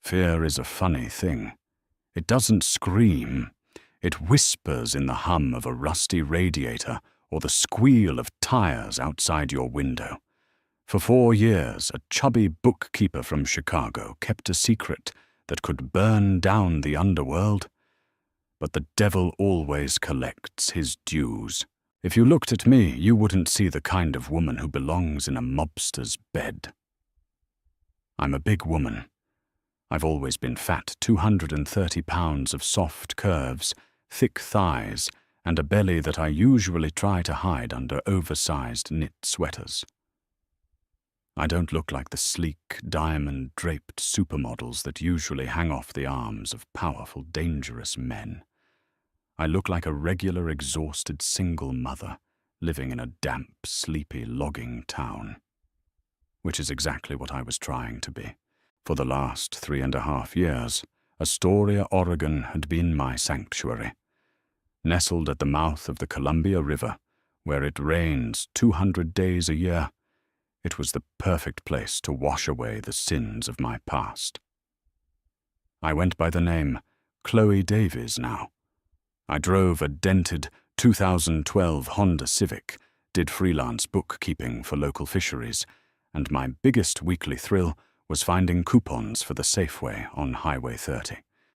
Fear is a funny thing. It doesn't scream. It whispers in the hum of a rusty radiator or the squeal of tires outside your window. For 4 years, a chubby bookkeeper from Chicago kept a secret that could burn down the underworld. But the devil always collects his dues. If you looked at me, you wouldn't see the kind of woman who belongs in a mobster's bed. I'm a big woman. I've always been fat, 230 pounds of soft curves, thick thighs, and a belly that I usually try to hide under oversized knit sweaters. I don't look like the sleek, diamond-draped supermodels that usually hang off the arms of powerful, dangerous men. I look like a regular, exhausted single mother living in a damp, sleepy logging town. Which is exactly what I was trying to be. For the last 3.5 years, Astoria, Oregon had been my sanctuary. Nestled at the mouth of the Columbia River, where it rains 200 days a year, it was the perfect place to wash away the sins of my past. I went by the name Chloe Davies now. I drove a dented 2012 Honda Civic, did freelance bookkeeping for local fisheries, and my biggest weekly thrill was finding coupons for the Safeway on Highway 30.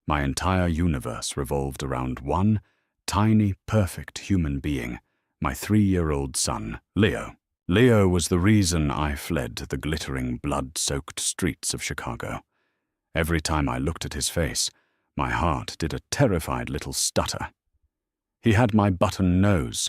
My entire universe revolved around one tiny, perfect human being, my 3-year-old son, Leo. Leo was the reason I fled the glittering, blood-soaked streets of Chicago. Every time I looked at his face, my heart did a terrified little stutter. He had my button nose,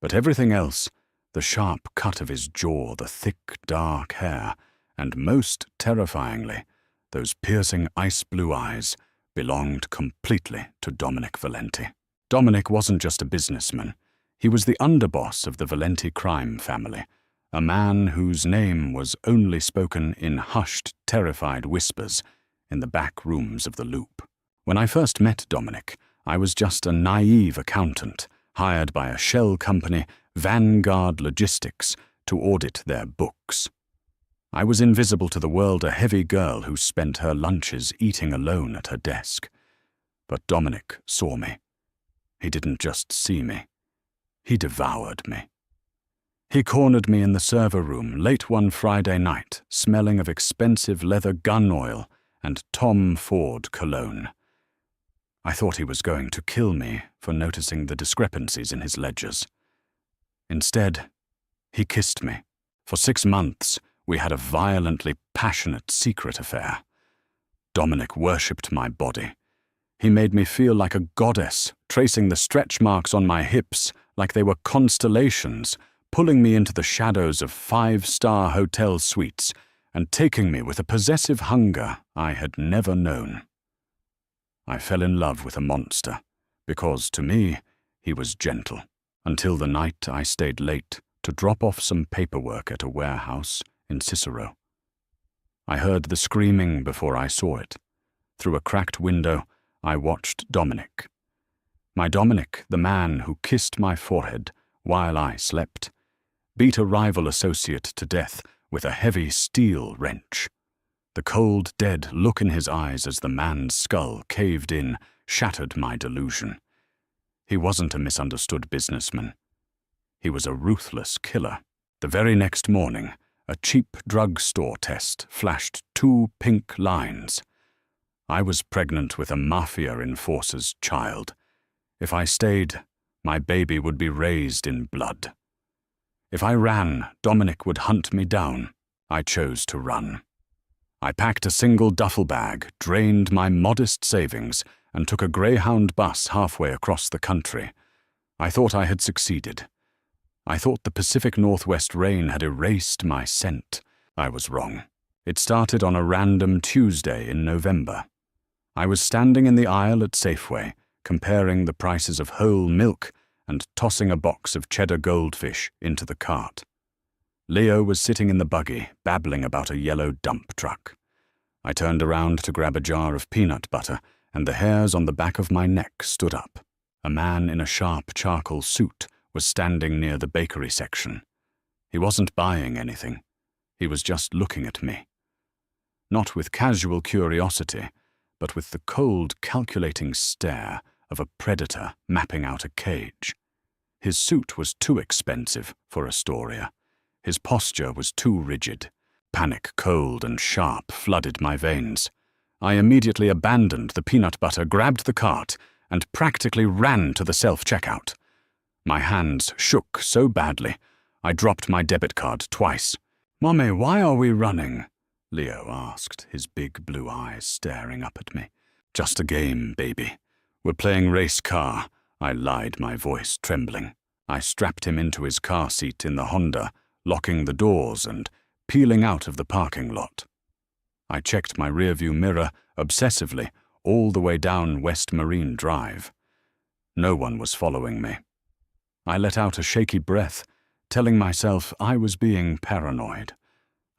but everything else, the sharp cut of his jaw, the thick, dark hair, and most terrifyingly, those piercing ice-blue eyes, belonged completely to Dominic Valenti. Dominic wasn't just a businessman. He was the underboss of the Valenti crime family, a man whose name was only spoken in hushed, terrified whispers in the back rooms of the Loop. When I first met Dominic, I was just a naive accountant, hired by a shell company, Vanguard Logistics, to audit their books. I was invisible to the world, a heavy girl who spent her lunches eating alone at her desk. But Dominic saw me. He didn't just see me. He devoured me. He cornered me in the server room late one Friday night, smelling of expensive leather gun oil and Tom Ford cologne. I thought he was going to kill me for noticing the discrepancies in his ledgers. Instead, he kissed me. For 6 months, we had a violently passionate secret affair. Dominic worshipped my body. He made me feel like a goddess, tracing the stretch marks on my hips like they were constellations, pulling me into the shadows of 5-star hotel suites and taking me with a possessive hunger I had never known. I fell in love with a monster, because to me, he was gentle, until the night I stayed late to drop off some paperwork at a warehouse in Cicero. I heard the screaming before I saw it. Through a cracked window, I watched Dominic. My Dominic, the man who kissed my forehead while I slept, beat a rival associate to death with a heavy steel wrench. The cold, dead look in his eyes as the man's skull caved in shattered my delusion. He wasn't a misunderstood businessman. He was a ruthless killer. The very next morning, a cheap drugstore test flashed 2 pink lines. I was pregnant with a mafia enforcer's child. If I stayed, my baby would be raised in blood. If I ran, Dominic would hunt me down. I chose to run. I packed a single duffel bag, drained my modest savings, and took a Greyhound bus halfway across the country. I thought I had succeeded. I thought the Pacific Northwest rain had erased my scent. I was wrong. It started on a random Tuesday in November. I was standing in the aisle at Safeway, comparing the prices of whole milk and tossing a box of cheddar goldfish into the cart. Leo was sitting in the buggy, babbling about a yellow dump truck. I turned around to grab a jar of peanut butter, and the hairs on the back of my neck stood up. A man in a sharp charcoal suit was standing near the bakery section. He wasn't buying anything. He was just looking at me. not with casual curiosity, but with the cold, calculating stare of a predator mapping out a cage. His suit was too expensive for Astoria. His posture was too rigid. Panic, cold and sharp, flooded my veins. I immediately abandoned the peanut butter, grabbed the cart, and practically ran to the self-checkout. My hands shook so badly, I dropped my debit card twice. "Mommy, why are we running?" Leo asked, his big blue eyes staring up at me. "Just a game, baby. We're playing race car," I lied, my voice trembling. I strapped him into his car seat in the Honda, locking the doors and peeling out of the parking lot. I checked my rearview mirror obsessively all the way down West Marine Drive. No one was following me. I let out a shaky breath, telling myself I was being paranoid.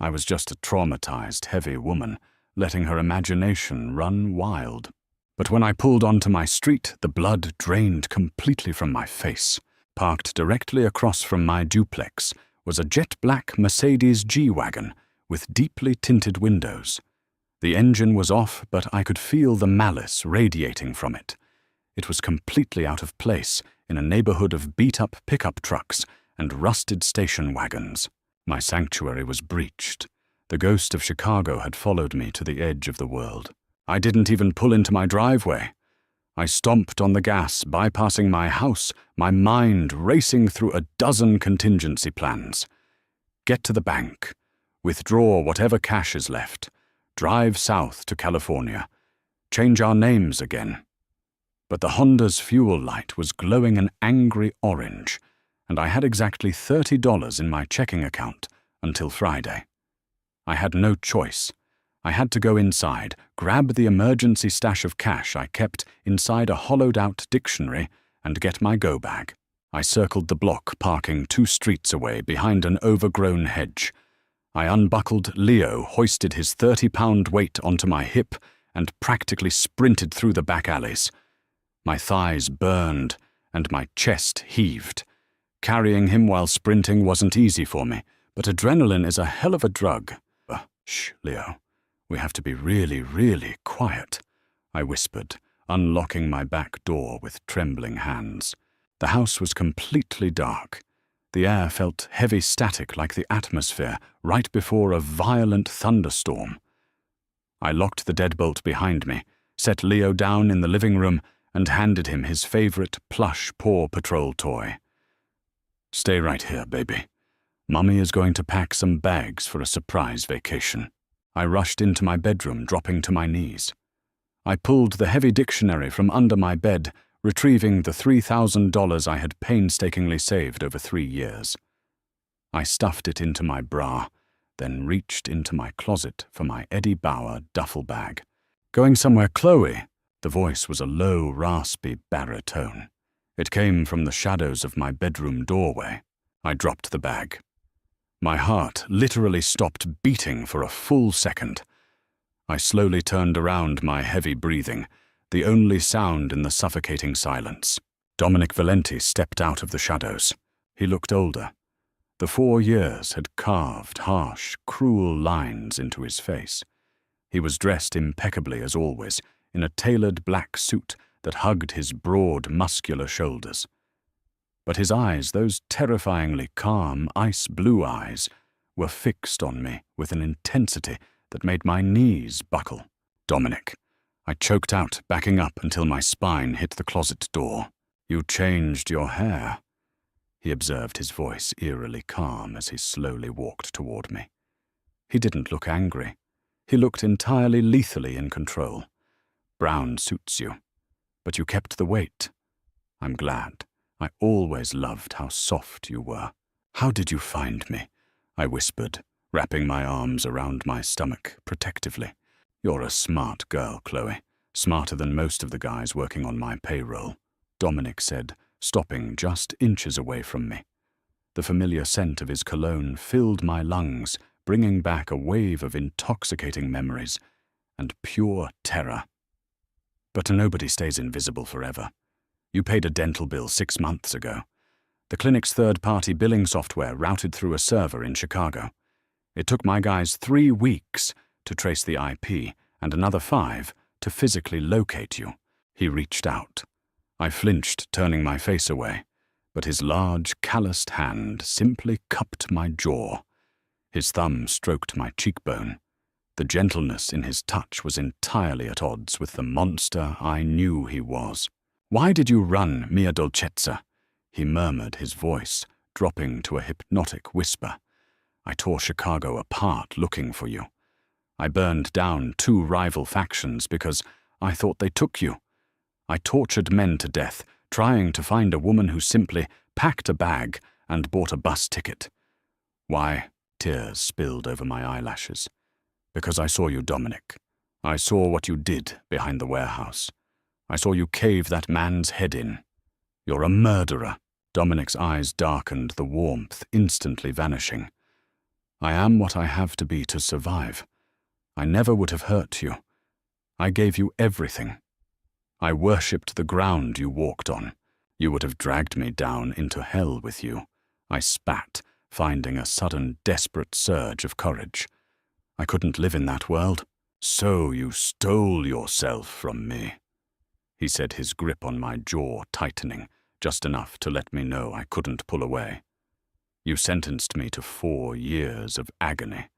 I was just a traumatized, heavy woman, letting her imagination run wild. But when I pulled onto my street, the blood drained completely from my face. Parked directly across from my duplex was a jet-black Mercedes G-Wagon with deeply tinted windows. The engine was off, but I could feel the malice radiating from it. It was completely out of place in a neighborhood of beat-up pickup trucks and rusted station wagons. My sanctuary was breached. The ghost of Chicago had followed me to the edge of the world. I didn't even pull into my driveway. I stomped on the gas, bypassing my house, my mind racing through a dozen contingency plans. Get to the bank. Withdraw whatever cash is left. Drive south to California. Change our names again. But the Honda's fuel light was glowing an angry orange, and I had exactly $30 in my checking account until Friday. I had no choice. I had to go inside, grab the emergency stash of cash I kept inside a hollowed-out dictionary, and get my go-bag. I circled the block, parking 2 streets away behind an overgrown hedge. I unbuckled Leo, hoisted his 30-pound weight onto my hip, and practically sprinted through the back alleys. My thighs burned, and my chest heaved. Carrying him while sprinting wasn't easy for me, but adrenaline is a hell of a drug. Shh, Leo. We have to be really, really quiet, I whispered, unlocking my back door with trembling hands. The house was completely dark. The air felt heavy static like the atmosphere right before a violent thunderstorm. I locked the deadbolt behind me, set Leo down in the living room, and handed him his favorite plush Paw Patrol toy. "Stay right here, baby. Mummy is going to pack some bags for a surprise vacation." I rushed into my bedroom, dropping to my knees. I pulled the heavy dictionary from under my bed, retrieving the $3,000 I had painstakingly saved over 3 years. I stuffed it into my bra, then reached into my closet for my Eddie Bauer duffel bag. "Going somewhere, Chloe?" The voice was a low, raspy baritone. It came from the shadows of my bedroom doorway. I dropped the bag. My heart literally stopped beating for a full second. I slowly turned around, my heavy breathing, the only sound in the suffocating silence. Dominic Valenti stepped out of the shadows. He looked older. The 4 years had carved harsh, cruel lines into his face. He was dressed impeccably as always, in a tailored black suit that hugged his broad, muscular shoulders. But his eyes, those terrifyingly calm, ice-blue eyes, were fixed on me with an intensity that made my knees buckle. "Dominic," I choked out, backing up until my spine hit the closet door. "You changed your hair," he observed, his voice eerily calm as he slowly walked toward me. He didn't look angry. He looked entirely lethally in control. "Brown suits you, but you kept the weight. I'm glad. I always loved how soft you were." "How did you find me?" I whispered, wrapping my arms around my stomach protectively. "You're a smart girl, Chloe. Smarter than most of the guys working on my payroll," Dominic said, stopping just inches away from me. The familiar scent of his cologne filled my lungs, bringing back a wave of intoxicating memories and pure terror. "But nobody stays invisible forever. You paid a dental bill 6 months ago. The clinic's third-party billing software routed through a server in Chicago. It took my guys 3 weeks, to trace the IP, and another 5 to physically locate you. He reached out. I flinched, turning my face away, but his large, calloused hand simply cupped my jaw. His thumb stroked my cheekbone. The gentleness in his touch was entirely at odds with the monster I knew he was. "Why did you run, mia dolcezza?" he murmured, his voice dropping to a hypnotic whisper. "I tore Chicago apart looking for you. I burned down 2 rival factions because I thought they took you. I tortured men to death, trying to find a woman who simply packed a bag and bought a bus ticket. Why?" Tears spilled over my eyelashes. "Because I saw you, Dominic. I saw what you did behind the warehouse. I saw you cave that man's head in. You're a murderer." Dominic's eyes darkened, the warmth instantly vanishing. "I am what I have to be to survive. I never would have hurt you. I gave you everything. I worshipped the ground you walked on. You would have dragged me down into hell with you." I spat, finding a sudden, desperate surge of courage. I couldn't live in that world. "So you stole yourself from me," he said, his grip on my jaw tightening, just enough to let me know I couldn't pull away. "You sentenced me to 4 years of agony.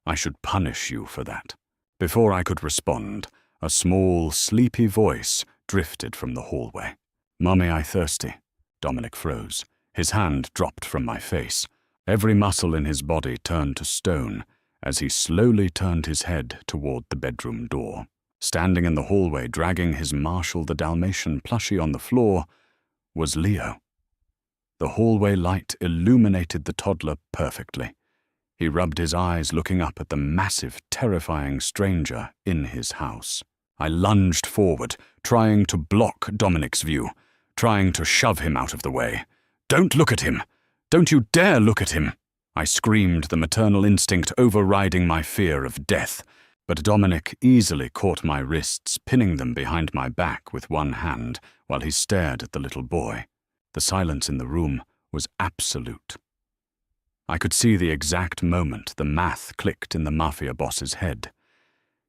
I should punish you for that." Before I could respond, a small, sleepy voice drifted from the hallway. "Mummy, I thirsty." Dominic froze. His hand dropped from my face. Every muscle in his body turned to stone as he slowly turned his head toward the bedroom door. Standing in the hallway, dragging his Marshall the Dalmatian plushie on the floor, was Leo. The hallway light illuminated the toddler perfectly. He rubbed his eyes, looking up at the massive, terrifying stranger in his house. I lunged forward, trying to block Dominic's view, trying to shove him out of the way. "Don't look at him! Don't you dare look at him!" I screamed, the maternal instinct overriding my fear of death. But Dominic easily caught my wrists, pinning them behind my back with one hand while he stared at the little boy. The silence in the room was absolute. I could see the exact moment the math clicked in the Mafia Boss's head.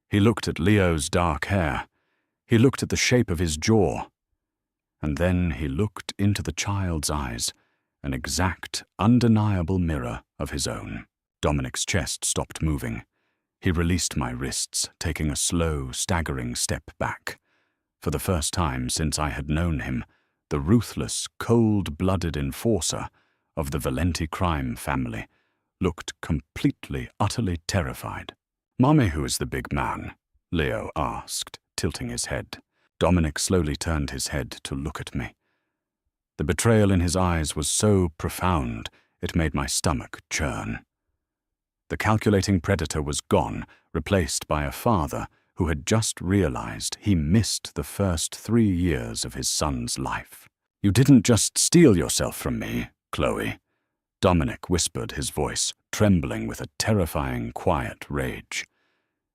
He looked at Leo's dark hair. He looked at the shape of his jaw. And then he looked into the child's eyes, an exact, undeniable mirror of his own. Dominic's chest stopped moving. He released my wrists, taking a slow, staggering step back. For the first time since I had known him, the ruthless, cold-blooded enforcer of the Valenti crime family looked completely, utterly terrified. "Mommy, who is the big man?" Leo asked, tilting his head. Dominic slowly turned his head to look at me. The betrayal in his eyes was so profound, it made my stomach churn. The calculating predator was gone, replaced by a father who had just realized he missed the first 3 years of his son's life. "You didn't just steal yourself from me, Chloe," Dominic whispered, his voice trembling with a terrifying, quiet rage.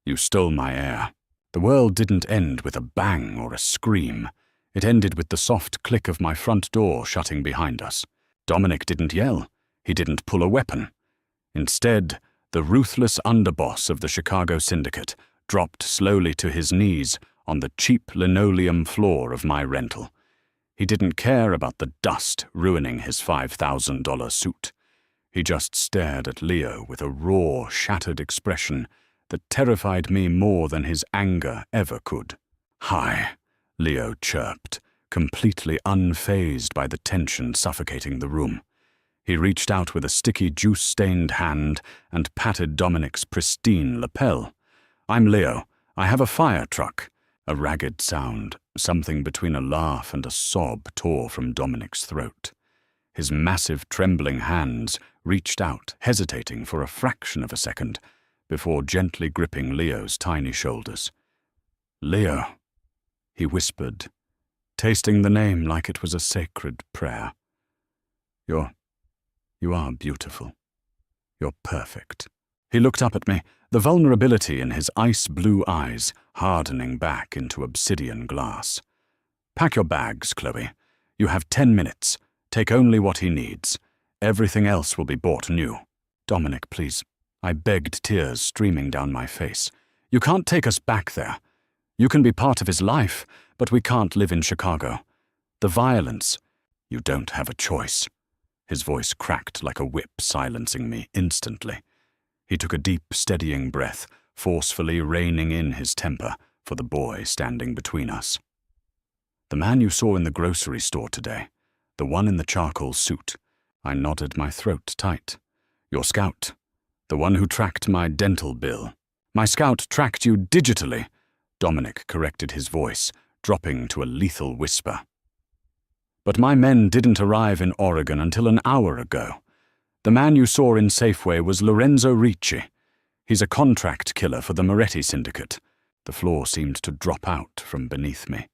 "You stole my air." The world didn't end with a bang or a scream. It ended with the soft click of my front door shutting behind us. Dominic didn't yell. He didn't pull a weapon. Instead, the ruthless underboss of the Chicago syndicate dropped slowly to his knees on the cheap linoleum floor of my rental. He didn't care about the dust ruining his $5,000 suit. He just stared at Leo with a raw, shattered expression that terrified me more than his anger ever could. "Hi," Leo chirped, completely unfazed by the tension suffocating the room. He reached out with a sticky, juice-stained hand and patted Dominic's pristine lapel. "I'm Leo. I have a fire truck." A ragged sound, something between a laugh and a sob, tore from Dominic's throat. His massive, trembling hands reached out, hesitating for a fraction of a second, before gently gripping Leo's tiny shoulders. "Leo," he whispered, tasting the name like it was a sacred prayer. You are beautiful. You're perfect." He looked up at me, the vulnerability in his ice-blue eyes hardening back into obsidian glass. "Pack your bags, Chloe. You have 10 minutes. Take only what he needs. Everything else will be bought new." "Dominic, please." I begged, tears streaming down my face. You can't take us back there. You can be part of his life, but we can't live in Chicago. The violence. You don't have a choice. His voice cracked like a whip, silencing me instantly. He took a deep, steadying breath, forcefully reining in his temper for the boy standing between us. The man you saw in the grocery store today, the one in the charcoal suit. I nodded, my throat tight. Your scout, the one who tracked my dental bill. My scout tracked you digitally, Dominic corrected his voice, dropping to a lethal whisper. But my men didn't arrive in Oregon until an hour ago. The man you saw in Safeway was Lorenzo Ricci. He's a contract killer for the Moretti Syndicate. The floor seemed to drop out from beneath me.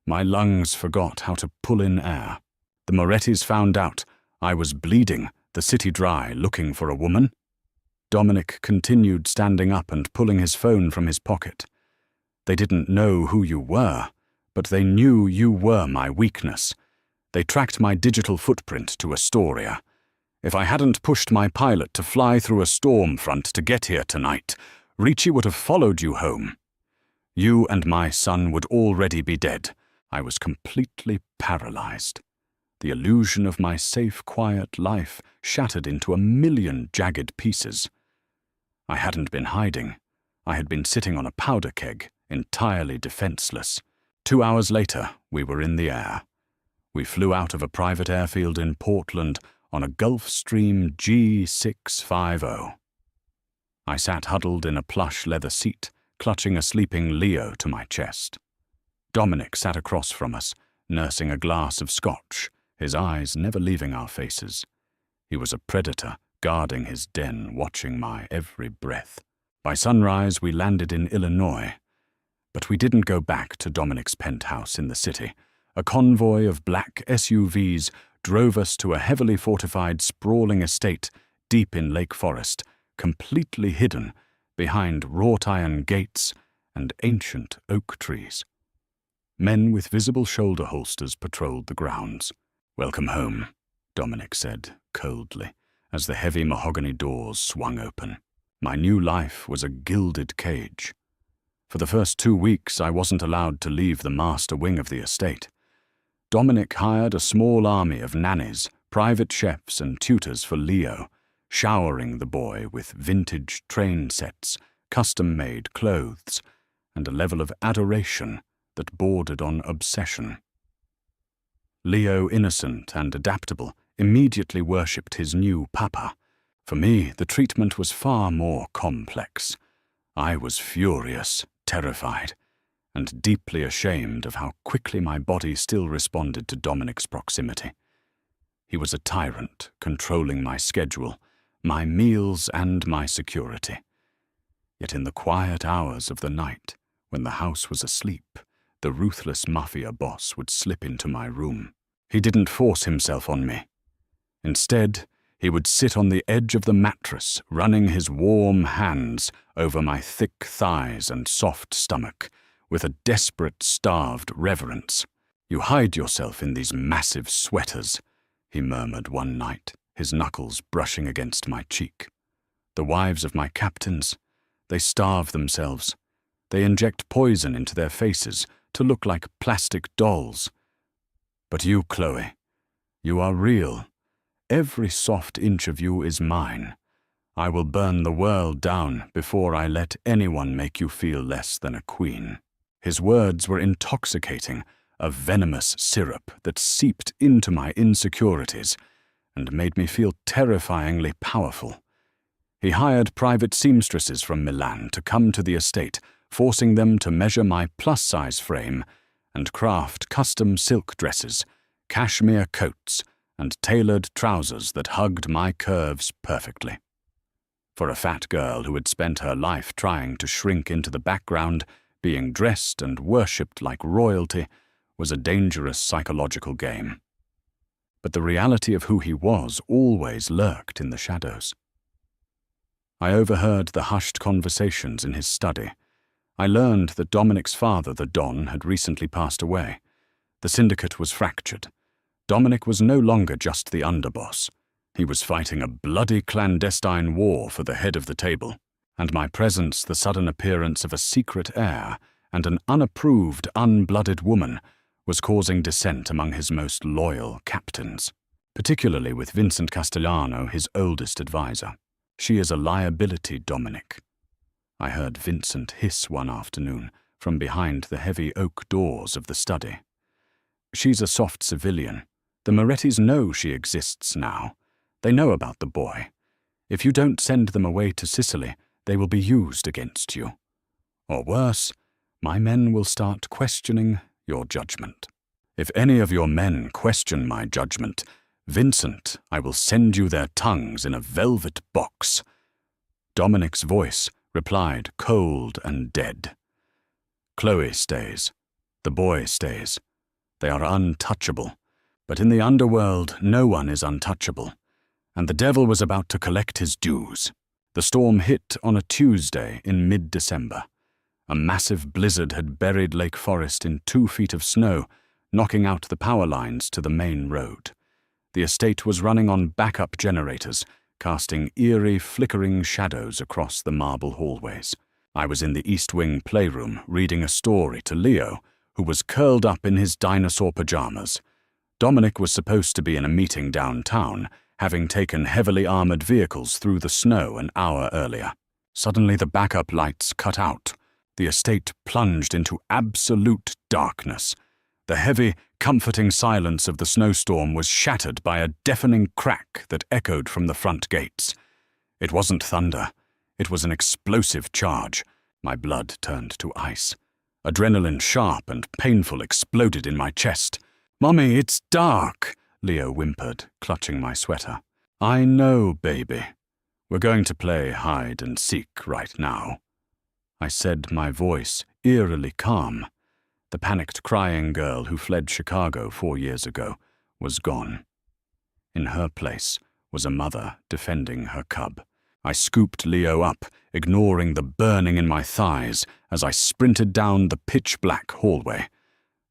My lungs forgot how to pull in air. The Morettis found out I was bleeding, the city dry, looking for a woman. Dominic continued standing up and pulling his phone from his pocket. They didn't know who you were, but they knew you were my weakness. They tracked my digital footprint to Astoria. If I hadn't pushed my pilot to fly through a storm front to get here tonight, Ricci would have followed you home. You and my son would already be dead. I was completely paralyzed. The illusion of my safe, quiet life shattered into a million jagged pieces. I hadn't been hiding. I had been sitting on a powder keg, entirely defenseless. 2 hours later, we were in the air. We flew out of a private airfield in Portland on a Gulfstream G650. I sat huddled in a plush leather seat, clutching a sleeping Leo to my chest. Dominic sat across from us, nursing a glass of scotch, his eyes never leaving our faces. He was a predator, guarding his den, watching my every breath. By sunrise, we landed in Illinois. But we didn't go back to Dominic's penthouse in the city. A convoy of black SUVs drove us to a heavily fortified, sprawling estate deep in Lake Forest, completely hidden behind wrought-iron gates and ancient oak trees. Men with visible shoulder holsters patrolled the grounds. "Welcome home," Dominic said, coldly, as the heavy mahogany doors swung open. My new life was a gilded cage. For the first 2 weeks, I wasn't allowed to leave the master wing of the estate. Dominic hired a small army of nannies, private chefs, and tutors for Leo, showering the boy with vintage train sets, custom-made clothes, and a level of adoration that bordered on obsession. Leo, innocent and adaptable, immediately worshipped his new papa. For me, the treatment was far more complex. I was furious, terrified, and deeply ashamed of how quickly my body still responded to Dominic's proximity. He was a tyrant, controlling my schedule, my meals, and my security. Yet in the quiet hours of the night, when the house was asleep, the ruthless Mafia Boss would slip into my room. He didn't force himself on me. Instead, he would sit on the edge of the mattress, running his warm hands over my thick thighs and soft stomach, with a desperate, starved reverence. "You hide yourself in these massive sweaters," he murmured one night, his knuckles brushing against my cheek. "The wives of my captains, they starve themselves. They inject poison into their faces to look like plastic dolls. But you, Chloe, you are real. Every soft inch of you is mine. I will burn the world down before I let anyone make you feel less than a queen." His words were intoxicating, a venomous syrup that seeped into my insecurities and made me feel terrifyingly powerful. He hired private seamstresses from Milan to come to the estate, forcing them to measure my plus-size frame and craft custom silk dresses, cashmere coats, and tailored trousers that hugged my curves perfectly. For a fat girl who had spent her life trying to shrink into the background, being dressed and worshipped like royalty was a dangerous psychological game. But the reality of who he was always lurked in the shadows. I overheard the hushed conversations in his study. I learned that Dominic's father, the Don, had recently passed away. The syndicate was fractured. Dominic was no longer just the underboss. He was fighting a bloody clandestine war for the head of the table. and my presence the sudden appearance of a secret heir and an unapproved, unblooded woman was causing dissent among his most loyal captains, particularly with Vincent Castellano, his oldest advisor. "She is a liability, Dominic," I heard Vincent hiss one afternoon from behind the heavy oak doors of the study. "She's a soft civilian. The Morettis know she exists now. They know about the boy. If you don't send them away to Sicily, they will be used against you. Or worse, my men will start questioning your judgment. If any of your men question my judgment, Vincent, I will send you their tongues in a velvet box." Dominic's voice replied cold and dead. "Chloe stays. The boy stays. They are untouchable. But in the underworld, no one is untouchable. And the devil was about to collect his dues. The storm hit on a Tuesday in mid-December. A massive blizzard had buried Lake Forest in 2 feet of snow, knocking out the power lines to the main road. The estate was running on backup generators, casting eerie, flickering shadows across the marble hallways. I was in the East Wing playroom reading a story to Leo, who was curled up in his dinosaur pajamas. Dominic was supposed to be in a meeting downtown, having taken heavily armored vehicles through the snow an hour earlier. Suddenly the backup lights cut out. The estate plunged into absolute darkness. The heavy, comforting silence of the snowstorm was shattered by a deafening crack that echoed from the front gates. It wasn't thunder. It was an explosive charge. My blood turned to ice. Adrenaline, sharp and painful, exploded in my chest. "Mummy, it's dark," Leo whimpered, clutching my sweater. "I know, baby. We're going to play hide and seek right now," I said, my voice eerily calm. The panicked crying girl who fled Chicago 4 years ago was gone. In her place was a mother defending her cub. I scooped Leo up, ignoring the burning in my thighs as I sprinted down the pitch-black hallway.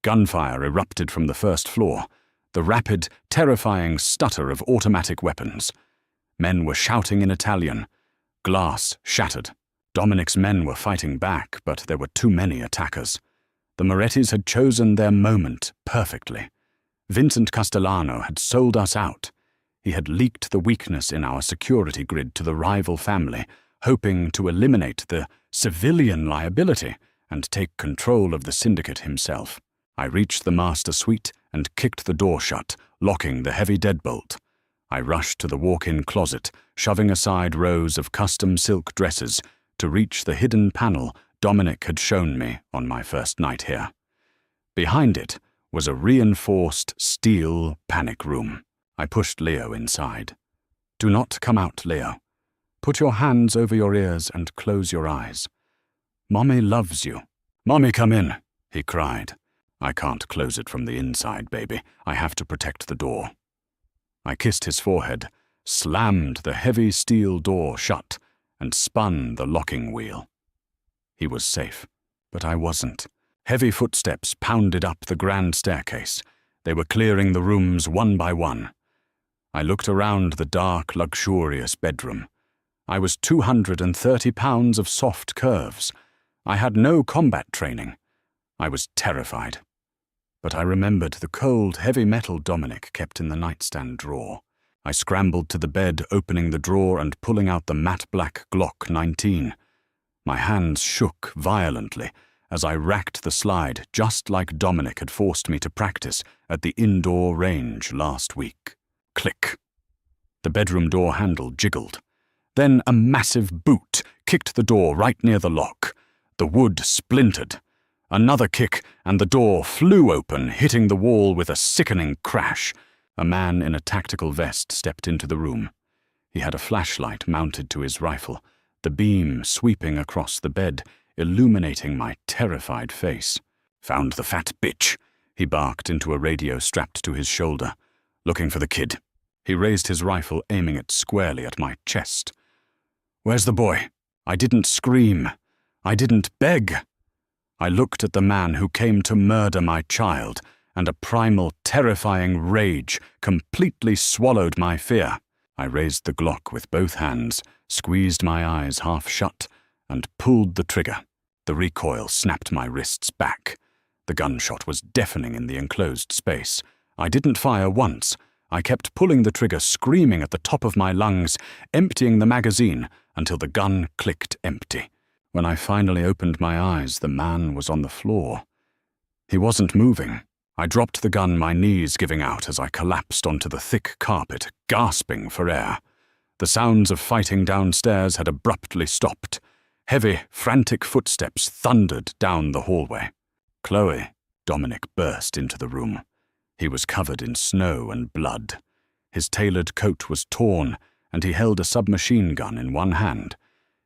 Gunfire erupted from the first floor, the rapid, terrifying stutter of automatic weapons. Men were shouting in Italian. Glass shattered. Dominic's men were fighting back, but there were too many attackers. The Morettis had chosen their moment perfectly. Vincent Castellano had sold us out. He had leaked the weakness in our security grid to the rival family, hoping to eliminate the civilian liability and take control of the syndicate himself. I reached the master suite and kicked the door shut, locking the heavy deadbolt. I rushed to the walk-in closet, shoving aside rows of custom silk dresses to reach the hidden panel Dominic had shown me on my first night here. Behind it was a reinforced steel panic room. I pushed Leo inside. "Do not come out, Leo. Put your hands over your ears and close your eyes. Mommy loves you." "Mommy, come in," he cried. "I can't close it from the inside, baby. I have to protect the door." I kissed his forehead, slammed the heavy steel door shut, and spun the locking wheel. He was safe, but I wasn't. Heavy footsteps pounded up the grand staircase. They were clearing the rooms one by one. I looked around the dark, luxurious bedroom. I was 230 pounds of soft curves. I had no combat training. I was terrified. But I remembered the cold, heavy metal Dominic kept in the nightstand drawer. I scrambled to the bed, opening the drawer and pulling out the matte black Glock 19. My hands shook violently as I racked the slide just like Dominic had forced me to practice at the indoor range last week. Click. The bedroom door handle jiggled. Then a massive boot kicked the door right near the lock. The wood splintered. Another kick, and the door flew open, hitting the wall with a sickening crash. A man in a tactical vest stepped into the room. He had a flashlight mounted to his rifle, the beam sweeping across the bed, illuminating my terrified face. "Found the fat bitch," he barked into a radio strapped to his shoulder. "Looking for the kid." He raised his rifle, aiming it squarely at my chest. "Where's the boy? I didn't scream. I didn't beg." I looked at the man who came to murder my child, and a primal, terrifying rage completely swallowed my fear. I raised the Glock with both hands, squeezed my eyes half shut, and pulled the trigger. The recoil snapped my wrists back. The gunshot was deafening in the enclosed space. I didn't fire once. I kept pulling the trigger, screaming at the top of my lungs, emptying the magazine until the gun clicked empty. When I finally opened my eyes, the man was on the floor. He wasn't moving. I dropped the gun, my knees giving out as I collapsed onto the thick carpet, gasping for air. The sounds of fighting downstairs had abruptly stopped. Heavy, frantic footsteps thundered down the hallway. "Chloe," Dominic burst into the room. He was covered in snow and blood. His tailored coat was torn, and he held a submachine gun in one hand.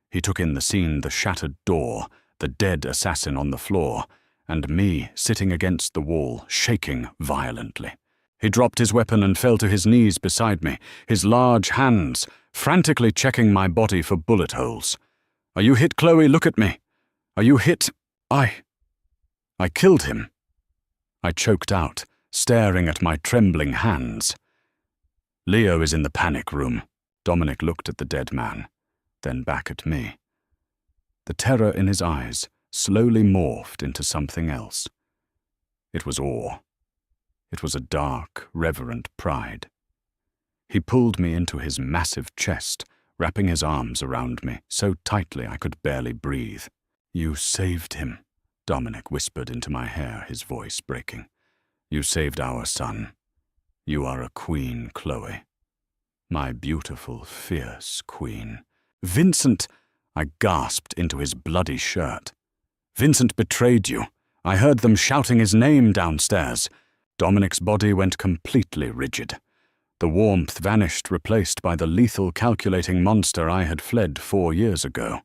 He took in the scene, the shattered door, the dead assassin on the floor, and me sitting against the wall, shaking violently. He dropped his weapon and fell to his knees beside me, his large hands frantically checking my body for bullet holes. "Are you hit, Chloe? Look at me. Are you hit? I killed him." I choked out, staring at my trembling hands. "Leo is in the panic room." Dominic looked at the dead man, then back at me. The terror in his eyes slowly morphed into something else. It was awe. It was a dark, reverent pride. He pulled me into his massive chest, wrapping his arms around me so tightly I could barely breathe. "You saved him," Dominic whispered into my hair, his voice breaking. "You saved our son. You are a queen, Chloe. My beautiful, fierce queen." "Vincent!" I gasped into his bloody shirt. "Vincent betrayed you. I heard them shouting his name downstairs." Dominic's body went completely rigid. The warmth vanished, replaced by the lethal, calculating monster I had fled 4 years ago.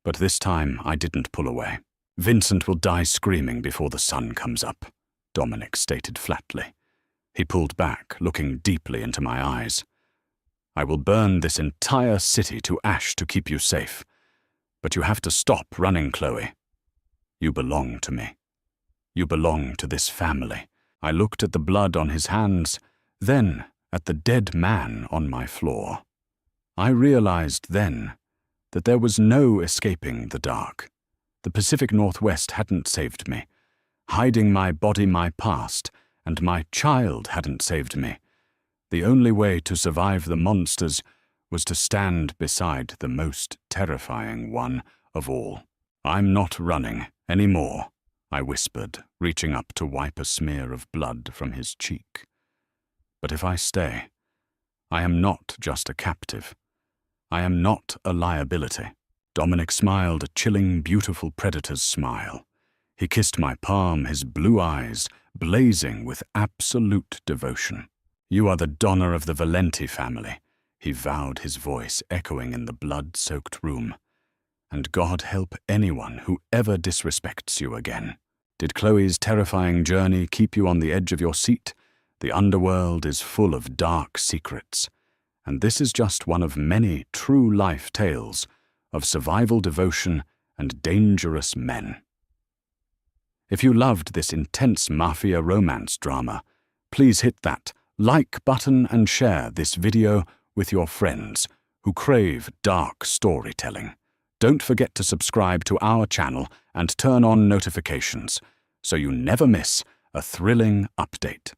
But this time I didn't pull away. "Vincent will die screaming before the sun comes up," Dominic stated flatly. He pulled back, looking deeply into my eyes. "I will burn this entire city to ash to keep you safe. But you have to stop running, Chloe. You belong to me. You belong to this family." I looked at the blood on his hands, then at the dead man on my floor. I realized then that there was no escaping the dark. The Pacific Northwest hadn't saved me. Hiding my body, my past, and my child hadn't saved me. The only way to survive the monsters was to stand beside the most terrifying one of all. "I'm not running anymore," I whispered, reaching up to wipe a smear of blood from his cheek. "But if I stay, I am not just a captive. I am not a liability." Dominic smiled, a chilling, beautiful predator's smile. He kissed my palm, his blue eyes blazing with absolute devotion. "You are the Donna of the Valenti family," he vowed, his voice echoing in the blood-soaked room. "And God help anyone who ever disrespects you again." Did Chloe's terrifying journey keep you on the edge of your seat? The underworld is full of dark secrets, and this is just one of many true-life tales of survival, devotion, and dangerous men. If you loved this intense mafia romance drama, please hit that like button and share this video with your friends who crave dark storytelling. Don't forget to subscribe to our channel and turn on notifications so you never miss a thrilling update.